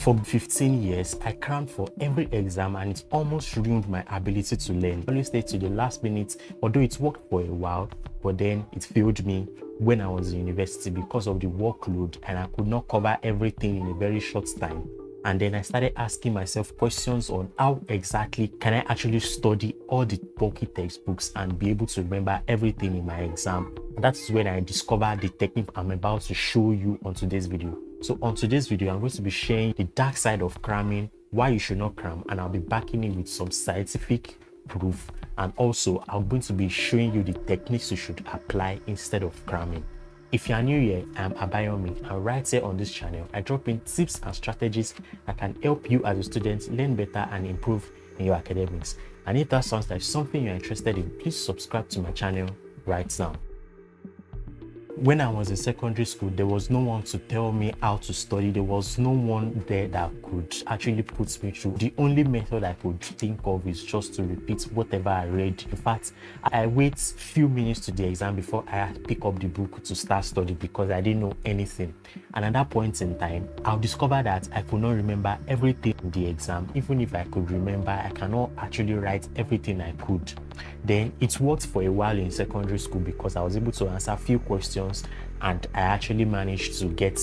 For 15 years, I crammed for every exam and it almost ruined my ability to learn. I always stayed to the last minute, although it worked for a while, but then it failed me when I was in university because of the workload and I could not cover everything in a very short time. And then I started asking myself questions on how exactly can I actually study all the bulky textbooks and be able to remember everything in my exam. And that's when I discovered the technique I'm about to show you on today's video. So on today's video, I'm going to be sharing the dark side of cramming, why you should not cram, and I'll be backing it with some scientific proof. And also, I'm going to be showing you the techniques you should apply instead of cramming. If you are new here, I'm Abayomi, and right here on this channel, I drop in tips and strategies that can help you as a student learn better and improve in your academics. And if that sounds like something you're interested in, please subscribe to my channel right now. When I was in secondary school, there was no one to tell me how to study. There was no one there that could actually put me through. The only method I could think of is just to repeat whatever I read. In fact, I wait few minutes to the exam before I pick up the book to start studying because I didn't know anything. And at that point in time, I'll discover that I could not remember everything in the exam. Even if I could remember, I cannot actually write everything I could. Then it worked for a while in secondary school because I was able to answer a few questions and I actually managed to get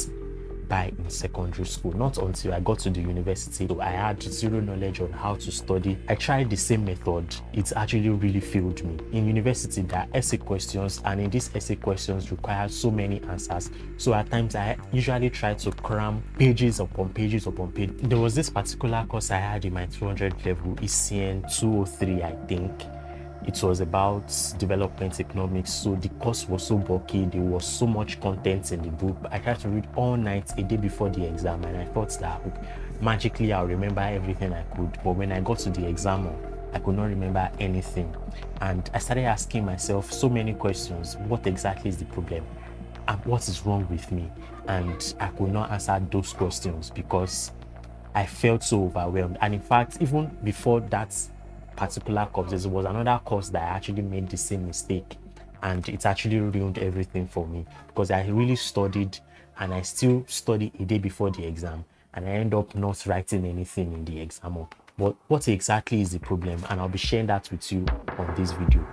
by in secondary school. Not until I got to the university, so I had zero knowledge on how to study. I tried the same method. It actually really failed me. In university, there are essay questions, and in these essay questions require so many answers. So at times, I usually try to cram pages upon pages upon pages. There was this particular course I had in my 200 level, ECN 203, I think. It was about development economics, so the course was so bulky. There was so much content in the book. I tried to read all night a day before the exam, and I thought that magically I'll remember everything I could. But when I got to the exam, I could not remember anything. And I started asking myself so many questions. What exactly is the problem? And what is wrong with me? And I could not answer those questions because I felt so overwhelmed. And in fact, even before that particular course, there was another course that I actually made the same mistake, and it actually ruined everything for me because I really studied and I still study a day before the exam, and I end up not writing anything in the exam. But what exactly is the problem? And I'll be sharing that with you on this video.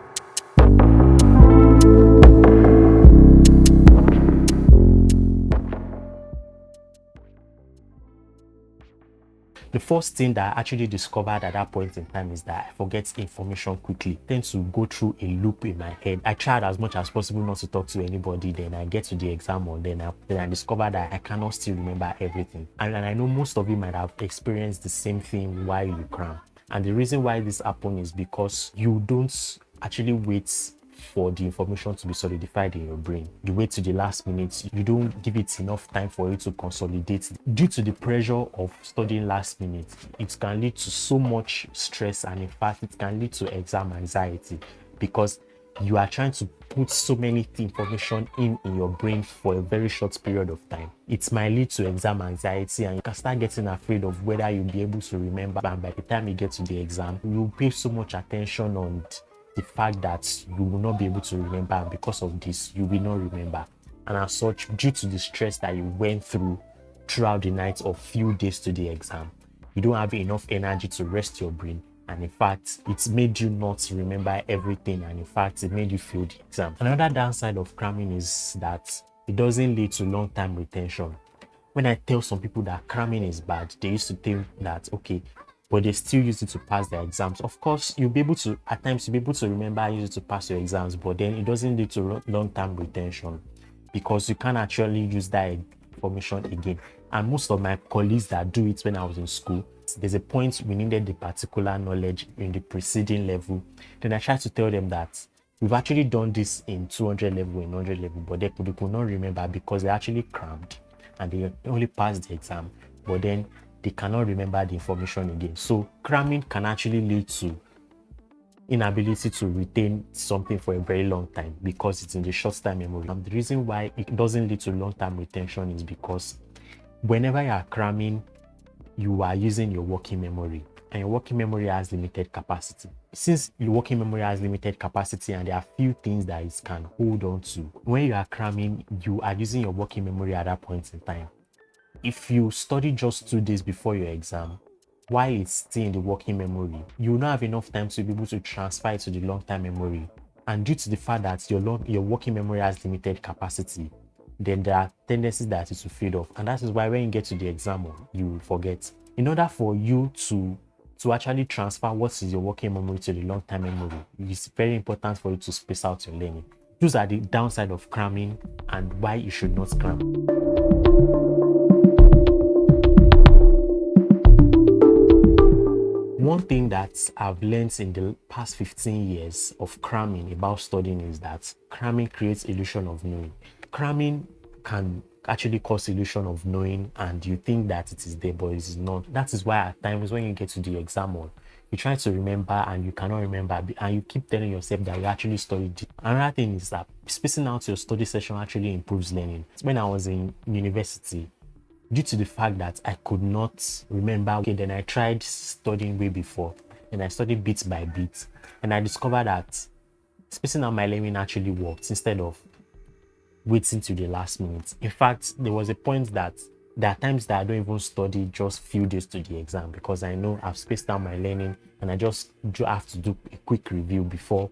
The first thing that I actually discovered at that point in time is that I forget information quickly. I tend to go through a loop in my head. I tried as much as possible not to talk to anybody. Then I get to the exam, or then I discover that I cannot still remember everything. And I know most of you might have experienced the same thing while you cram. And the reason why this happens is because you don't actually wait for the information to be solidified in your brain. You wait to the last minute. You don't give it enough time for it to consolidate. Due to the pressure of studying last minute, it can lead to so much stress, and in fact it can lead to exam anxiety because you are trying to put so many information in your brain for a very short period of time. It might lead to exam anxiety, and you can start getting afraid of whether you'll be able to remember. And by the time you get to the exam, you'll pay so much attention on the fact that you will not be able to remember, and because of this you will not remember. And as such, due to the stress that you went through throughout the night or few days to the exam, you don't have enough energy to rest your brain, and in fact it made you not remember everything, and in fact it made you fail the exam. Another downside of cramming is that it doesn't lead to long-term retention. When I tell some people that cramming is bad, they used to think that okay, but they still use it to pass their exams. Of course, you'll be able to, at times, you'll be able to remember, use it to pass your exams, but then it doesn't lead to long-term retention because you can't actually use that information again. And most of my colleagues that do it when I was in school, there's a point we needed the particular knowledge in the preceding level. Then I try to tell them that we've actually done this in 200 level, in 100 level, but they could not remember because they actually crammed and they only passed the exam. But then they cannot remember the information again. So cramming can actually lead to inability to retain something for a very long time because it's in the short-term memory. The reason why it doesn't lead to long-term retention is because whenever you are cramming, you are using your working memory, and your working memory has limited capacity. Since your working memory has limited capacity and there are few things that it can hold on to, when you are cramming, you are using your working memory at that point in time. if you study just 2 days before your exam, while it's still in the working memory, you will not have enough time to be able to transfer it to the long-term memory. And due to the fact that your working memory has limited capacity, then there are tendencies that it will fade off. And that is why when you get to the exam, you will forget. In order for you to actually transfer what is your working memory to the long-term memory, it's very important for you to space out your learning. Those are the downside of cramming and why you should not cram. One thing that I've learned in the past 15 years of cramming about studying is that cramming creates illusion of knowing. Cramming can actually cause illusion of knowing, and you think that it is there, but it is not. That is why at times when you get to the exam hall, you try to remember and you cannot remember, and you keep telling yourself that you actually studied. Another thing is that spacing out your study session actually improves learning. When I was in university, due to the fact that I could not remember, then I tried studying way before, and I studied bit by bit, and I discovered that spacing out my learning actually worked instead of waiting till the last minute. In fact, there was a point that there are times that I don't even study just few days to the exam because I know I've spaced out my learning and I just have to do a quick review before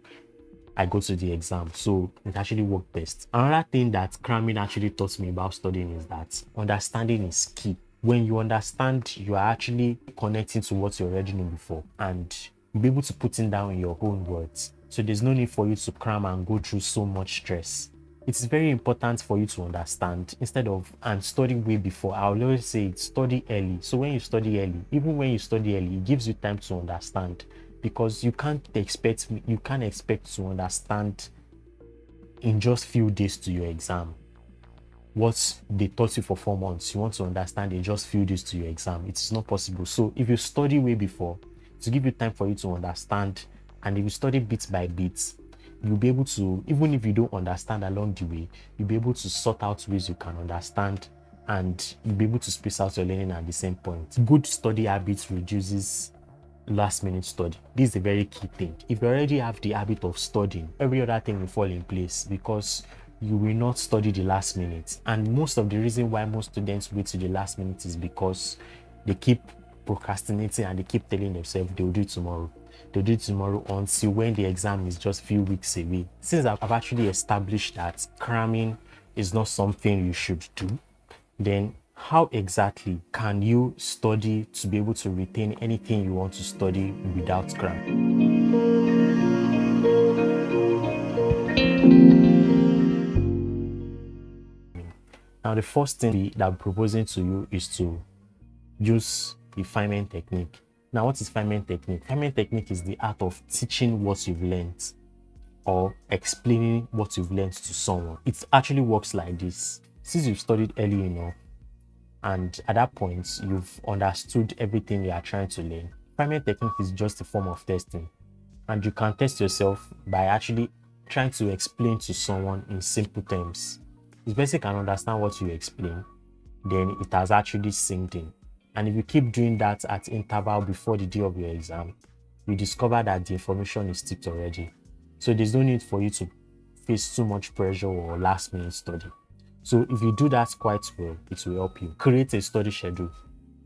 I go to the exam. So it actually worked best. Another thing that cramming actually taught me about studying is that understanding is key. When you understand, you are actually connecting to what you already know before, and you'll be able to put it down in your own words. So there's no need for you to cram and go through so much stress. It's very important for you to understand instead of and study way before. I will always say study early. So when you study early, even when you study early, it gives you time to understand, because you can't expect to understand in just few days to your exam what they taught you for 4 months. You want to understand in just few days to your exam. It is not possible. So if you study way before, to give you time for you to understand, and if you study bit by bit, you'll be able to, even if you don't understand along the way, you'll be able to sort out ways you can understand, and you'll be able to space out your learning at the same point. Good study habits reduces last minute study. This is a very key thing. If you already have the habit of studying, every other thing will fall in place because you will not study the last minute. And most of the reason why most students wait to the last minute is because they keep procrastinating and they keep telling themselves they'll do it tomorrow. They'll do it tomorrow until when the exam is just a few weeks away. Since I've actually established that cramming is not something you should do, then how exactly can you study to be able to retain anything you want to study without cramming? Now, the first thing that I'm proposing to you is to use the Feynman technique. Now, what is Feynman technique? Feynman technique is the art of teaching what you've learned or explaining what you've learned to someone. It actually works like this. Since you've studied early enough, and at that point, you've understood everything you are trying to learn, Feynman technique is just a form of testing. And you can test yourself by actually trying to explain to someone in simple terms. If the person can understand what you explain, then it has actually sinked in. And if you keep doing that at interval before the day of your exam, you discover that the information is sticked already. So there's no need for you to face too much pressure or last minute study. So if you do that quite well, it will help you. Create a study schedule.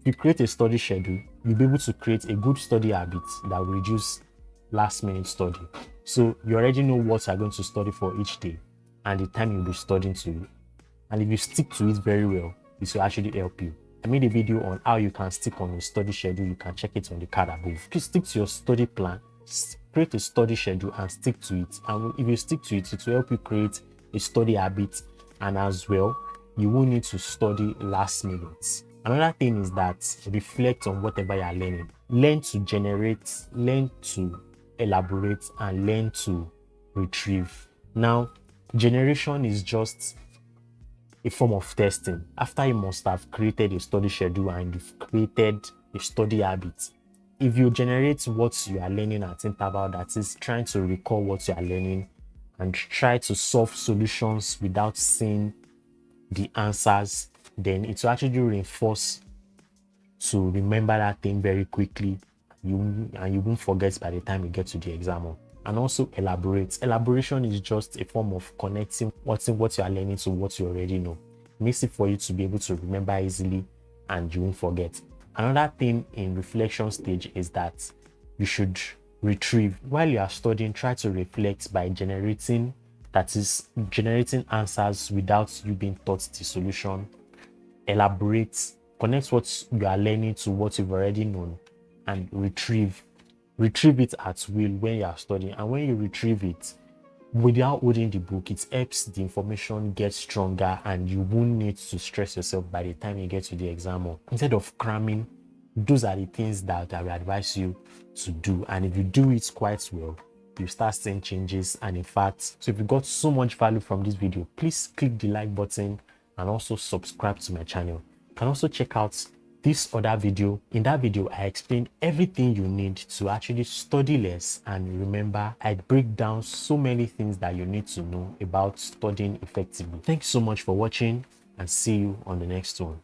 If you create a study schedule, you'll be able to create a good study habit that will reduce last minute study. So you already know what you're going to study for each day and the time you'll be studying to. And if you stick to it very well, this will actually help you. I made a video on how you can stick on a study schedule. You can check it on the card above. Please stick to your study plan, create a study schedule and stick to it. And if you stick to it, it will help you create a study habit. And as well, you won't need to study last minute. Another thing is that reflect on whatever you are learning. Learn to generate, learn to elaborate, and learn to retrieve. Now, generation is just a form of testing. After you must have created a study schedule and you've created a study habit, if you generate what you are learning at interval, that is trying to recall what you are learning and try to solve solutions without seeing the answers, then it will actually reinforce to remember that thing very quickly, and you won't forget by the time you get to the exam. And also elaborate. Elaboration is just a form of connecting what you are learning to what you already know. It makes it for you to be able to remember easily and you won't forget. Another thing in reflection stage is that you should retrieve. While you are studying, try to reflect by generating answers without you being taught the solution. Elaborate, connect what you are learning to what you've already known, and retrieve it at will when you are studying. And when you retrieve it without holding the book, it helps the information get stronger and you won't need to stress yourself by the time you get to the exam. Or instead of cramming, those are the things that I will advise you to do. And if you do it quite well, you start seeing changes. And in fact, so if you got so much value from this video, please click the like button and also subscribe to my channel. You can also check out this other video. In that video, I explained everything you need to actually study less. And remember, I break down so many things that you need to know about studying effectively. Thanks so much for watching, and see you on the next one.